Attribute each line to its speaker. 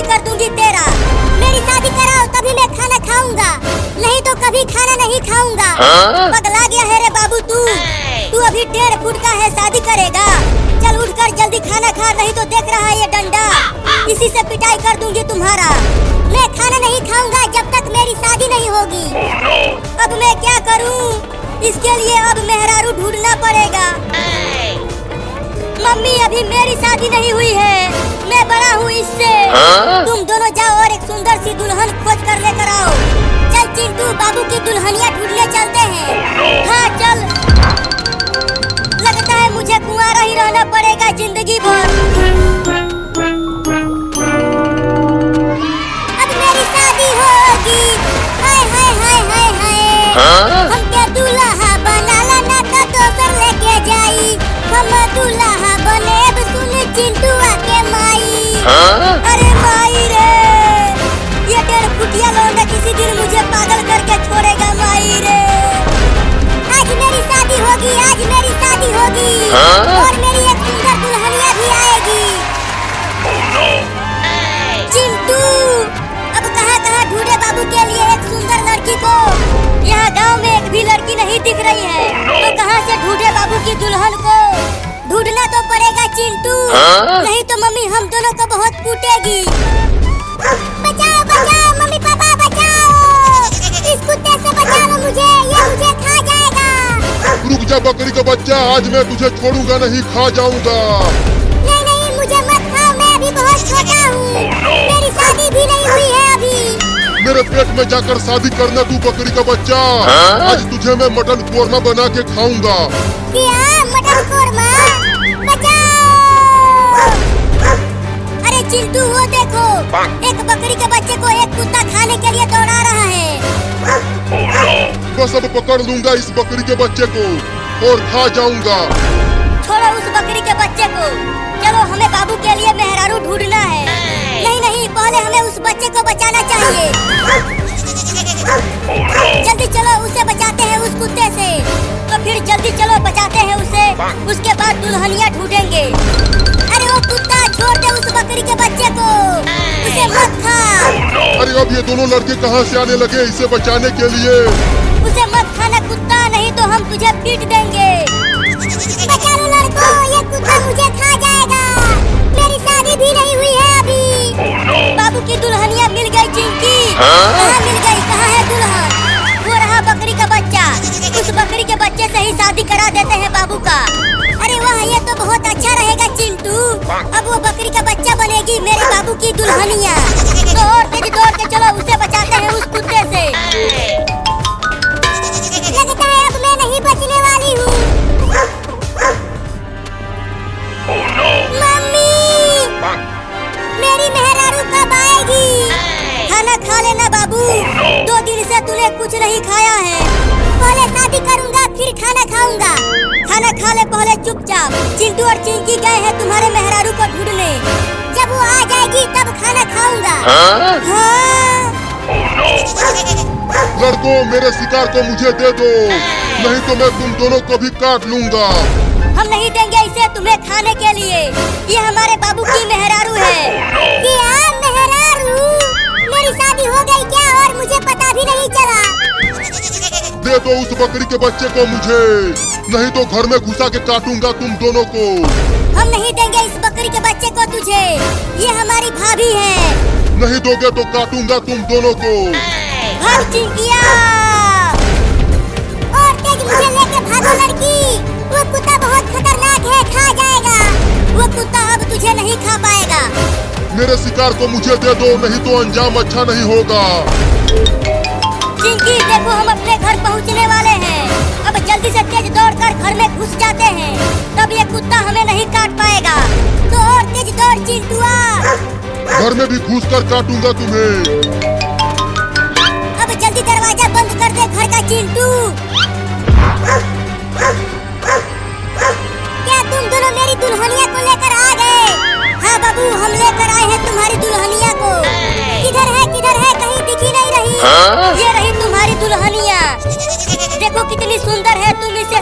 Speaker 1: कर दूंगी तेरा। मेरी शादी कराओ तभी मैं खाना खाऊंगा, नहीं तो कभी खाना नहीं खाऊंगा। पगला गया है रे बाबू तू अभी 1.5 फुट का है, शादी करेगा? चल उठकर जल्दी खाना खा, नहीं तो देख रहा है ये डंडा, इसी से पिटाई कर दूंगी तुम्हारा। मैं खाना नहीं खाऊंगा जब तक मेरी शादी नहीं होगी। अब मैं क्या करूं? इसके लिए अब मेहरारू ढूंढना पड़ेगा। मम्मी अभी मेरी शादी नहीं हुई है, मैं बड़ा हूँ इससे। तुम दोनों जाओ और एक सुंदर सी दुल्हन खोज कर लेकर आओ। चल चिंटू, बाबू की दुल्हनिया ढूंढने चलते हैं। हाँ चल, लगता है मुझे कुंवारा ही रहना पड़ेगा जिंदगी भर। अब मेरी शादी होगी, हाय हाय हाय हाय हाय। हम क्या दूल्हा बनाला ना तो दोसर लेके जाई। हम दूल्हा बने सुन चिंटू आके माई। अरे माई रे, ये 1.5 फुटिया लौंडा किसी दिन मुझे पागल करके छोड़ेगा माई रे। आज मेरी शादी होगी, आज मेरी शादी होगी, और मेरी एक सुंदर दुल्हनिया भी आएगी। चिंटू अब कहाँ ढूंढे बाबू के लिए एक सुंदर लड़की को? यहाँ गांव में एक भी लड़की नहीं दिख रही है, तो कहाँ से ढूंढे बाबू की दुल्हन को? ढूंढना तो पड़ेगा चिंटू, नहीं तो मम्मी हम दोनों को बहुत कूटेगी। बचाओ बचाओ मम्मी पापा बचाओ, इस कुत्ते से बचा लो मुझे, ये मुझे खा जाएगा।
Speaker 2: रुक जा बकरी का बच्चा, आज मैं तुझे छोड़ूंगा नहीं, खा जाऊंगा।
Speaker 1: नहीं नहीं मुझे मत खाओ, मैं अभी बहुत छोटा हूँ। मेरी शादी भी नहीं हुई है अभी।
Speaker 2: मेरे पेट में जाकर शादी करना तू बकरी का बच्चा। आज तुझे मैं मटन कोरमा बना के खाऊंगा।
Speaker 1: क्या मटन कोरमा? अरे चिंटू वो देखो, एक बकरी के बच्चे को एक कुत्ता खाने के लिए दौड़ा रहा है।
Speaker 2: बस अब पकड़ लूंगा इस बकरी के बच्चे को और खा जाऊंगा।
Speaker 1: छोड़ो उस बकरी के बच्चे को, चलो हमें बाबू के लिए मेहरारू ढूंढना है। नहीं नहीं, पहले हमें उस बच्चे को बचाना चाहिए। जल्दी चलो उसे बचाते हैं उस कुत्ते से। तो फिर जल्दी चलो बचाते हैं उसे, उसके बाद दुल्हनिया ढूंढेंगे। अरे वो कुत्ता छोड़ दे उस बकरी के बच्चे को, उसे मत खा।
Speaker 2: अरे अब ये दोनों लड़के कहाँ से आने लगे इसे बचाने के लिए?
Speaker 1: उसे मत खाना कुत्ता, नहीं तो हम तुझे पीट देंगे। बचा लो लड़कों, ये कुत्ता मुझे खा जाएगा। मेरी शादी भी नहीं हुई है अभी। बाबू की दुल्हनिया मिल गई चिंकी। कहाँ मिल गई, कहाँ है दुल्हन? वो रहा बकरी का बच्चा, उस बकरी के बच्चे से ही शादी करा देते हैं बाबू का। अरे वाह, ये तो बहुत अच्छा रहेगा चिंटू। अब वो बकरी का बच्चा बनेगी मेरे बाबू की दुल्हनिया। तो और तेज दौड़ के चलो उसे बचाते हैं उस कुत्ते से। लगता है अब मैं नहीं बचने वाली हूँ। मम्मी, मेरी मेहरारू कब आएगी? खाना खा लेना बाबू, 2 दिन से तूने कुछ नहीं खाया है। पहले शादी करूंगा फिर खाना खाऊंगा। खाना खा ले पहले चुपचाप। चिंटू और चिंकी गए हैं तुम्हारे मेहरारू को ढूंढने, जब वो आ जाएगी तब खाना खाऊंगा। हाँ?
Speaker 2: लड़कों मेरे शिकार को मुझे दे दो, नहीं तो मैं तुम दोनों को भी काट लूंगा।
Speaker 1: हम नहीं देंगे इसे तुम्हें खाने के लिए, ये हमारे बाबू की मेहरारू है। क्या मेहरारू? मेरी शादी हो गई क्या और मुझे पता भी नहीं चला?
Speaker 2: दे दो उस बकरी के बच्चे को मुझे, नहीं तो घर में घुसा के काटूंगा तुम दोनों को।
Speaker 1: हम नहीं देंगे इस बकरी के बच्चे को तुझे, ये हमारी भाभी है।
Speaker 2: नहीं दोगे तो काटूंगा तुम दोनों को।
Speaker 1: भाग चिंकिया, और तेज मुझे लेके भागो लड़की, वो कुत्ता बहुत खतरनाक है, खा जाएगा। वो कुत्ता अब तुझे नहीं खा पाएगा।
Speaker 2: मेरे शिकार को मुझे दे दो, नहीं तो अंजाम अच्छा नहीं होगा।
Speaker 1: चिंकी देखो, हम अपने घर पहुंचने वाले हैं। अब जल्दी से तेज दौड़कर घर में घुस जाते हैं, तब ये कुत्ता हमें नहीं काट पाएगा। तो और तेज दौड़ चिंटुआ।
Speaker 2: घर में भी घुस कर काटूंगा तुम्हें।
Speaker 1: अब जल्दी दरवाजा बंद कर दे घर का चिंटू। क्या तुम दोनों मेरी दुल्हनिया को लेकर आ गए? हाँ बाबू, हम लेकर आए हैं तुम्हारी दुल्हनिया को। किधर है कहीं दिखी नहीं रही। ये रही तुम्हारी दुल्हनिया, देखो कितनी सुंदर है, तुम इससे